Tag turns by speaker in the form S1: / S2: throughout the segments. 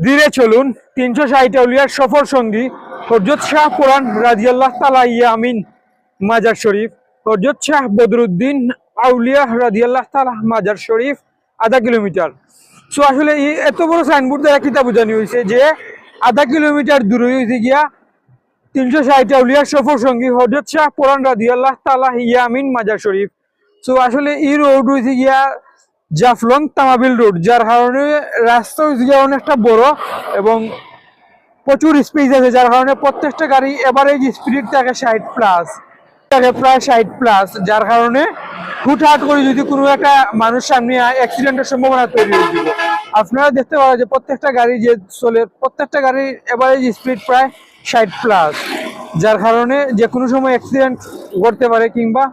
S1: ধীরে চলুন 360 আউলিয়ার সফর সঙ্গী হযরত শাহ কোরআন রাদিয়াল্লাহু তাআলা ইয়ামিন মাজার শরীফ, হযরত শাহ বদরুদ্দিন আউলিয়া রাদিয়াল্লাহু তাআলা মাজার শরীফ আধা কিলোমিটার। সো আসলে এই এত বড় সাইনবোর্ড দ্বারা কিতা বোঝানো হয়েছে যে আধা কিলোমিটার দূরে হয়েছে গিয়া 360 আউলিয়ার সফর সঙ্গী হযরত শাহ কোরআন রাদিয়াল্লাহু তাআলা ইয়ামিন মাজার শরীফ। সো আসলে এই রোড হয়েছে গিয়া জাফলং তামাবিল রোড, যার কারণে রাস্তা হয়েছে গিয়া অনেকটা বড় এবং প্রচুর স্পেস আছে, যার কারণে প্রত্যেকটা গাড়ি এভারেজ স্পিড থাকে 60+, প্রায় 60+, যার কারণে হুটহাট করে যদি কোনো একটা মানুষ সামনে অ্যাক্সিডেন্টের সম্ভাবনা তৈরি হয়ে যাবে। আপনারা দেখতে পারেন যে প্রত্যেকটা গাড়ি যে চলে, প্রত্যেকটা গাড়ির এভারেজ স্পিড প্রায় 60+, যার কারণে যে কোনো সময় অ্যাক্সিডেন্ট ঘটতে পারে কিংবা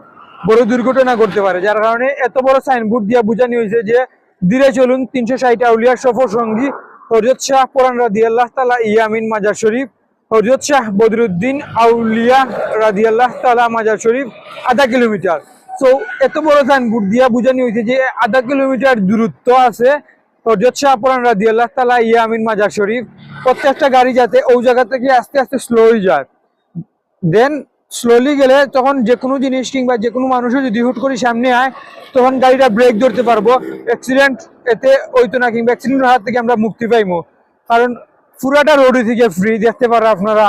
S1: বড় দুর্ঘটনা ঘটতে পারে। যার কারণে এত বড় সাইনবোর্ড দিয়ে বোঝানো হয়েছে যে ধীরে চলুন 360 আউলিয়ার সফর সঙ্গী হযরত শাহ কোরআন রাদিয়াল্লাহু তাআলা ইয়ামিন মাজার শরীফ, হযরত শাহ বদরুদ্দিন আউলিয়া রাদিয়াল্লাহু তাআলা মাজার শরীফ আধা কিলোমিটার। সো এত বড় সাইনবোর্ড দিয়া বোঝানো হয়েছে যে আধা কিলোমিটার দূরত্ব আছে হযরত শাহ কোরআন রাদিয়াল্লাহু তাআলা ইয়ামিন মাজার শরীফ। প্রত্যেকটা গাড়ি যাতে ওই জায়গা থেকে আস্তে আস্তে স্লো হয়ে যায়, দেন স্লোলি গেলে তখন যে কোনো জিনিস কিংবা যে কোনো মানুষও যদি হুট করে সামনে আয় তখন গাড়িটা ব্রেক ধরতে পারবো, অ্যাক্সিডেন্ট এতে হইতো না কিংবা অ্যাক্সিডেন্টের হাত থেকে আমরা মুক্তি পাইবো। কারণ পুরাটা রোড থেকে ফ্রি দেখতে পারো আপনারা,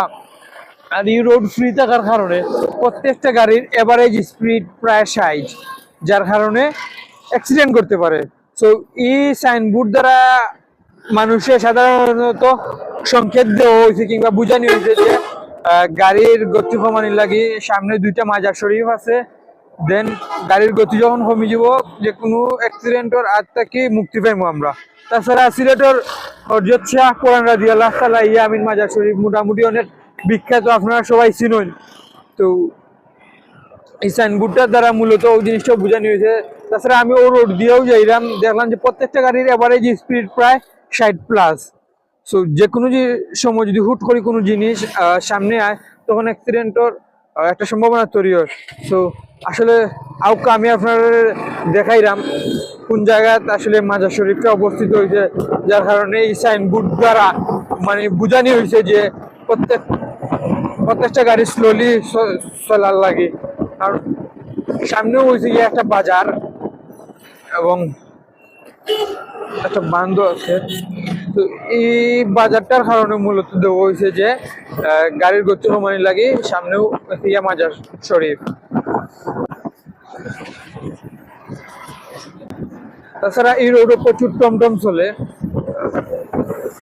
S1: আর এই রোড ফ্রি থাকার কারণে প্রত্যেকটা গাড়ির এভারেজ স্পিড প্রায় 60, যার কারণে অ্যাক্সিডেন্ট করতে পারে। সো এই সাইনবোর্ড দ্বারা মানুষের সাধারণত সংকেত দেওয়া হয়েছে কিংবা বোঝানো হয়েছে যে গাড়ির গতি কমানোর লাগি সামনে দুইটা মাজার শরীফ আছে, দেন গাড়ির গতি যখন কমে যাব যে কোনো অ্যাক্সিডেন্টের হাত থেকে মুক্তি পাইবো আমরা। তাছাড়া সিলেটের হযরত শাহ কোরআন রাদিয়াল্লাহু তাআলা ইয়ামিন মাজার শরীফ মোটামুটি অনেক বিখ্যাত, আপনারা সবাই চিনেন। তো এই সাইনবোর্ডটার দ্বারা মূলত ওই জিনিসটা বোঝানো হয়েছে। তাছাড়া আমি ও রোড দিয়েও যাইলাম, দেখলাম যে প্রত্যেকটা গাড়ির এভারেজ স্পিড প্রায় 60+। সো যে কোনো সময় যদি হুট করে কোনো জিনিস সামনে আয় তখন অ্যাক্সিডেন্টের একটা সম্ভাবনা তৈরি হয়। সো আসলে আমি আপনার দেখাইলাম কোন জায়গায় আসলে মাজার শরীফটা অবস্থিত হয়েছে, যার কারণে এই সাইনবোর্ড দ্বারা মানে বোঝানো হয়েছে যে প্রত্যেকটা গাড়ি স্লোলি চলার লাগে। আর সামনেও হয়েছে গিয়ে একটা বাজার এবং একটা বান্ধ আছে। তো এই বাজারটার কারণে মূলত দেওয়া হয়েছে যে গাড়ির গতি কমানোর লাগে সামনেও মাজার শরীফ। তাছাড়া এই রোডে প্রচুর টমটম চলে।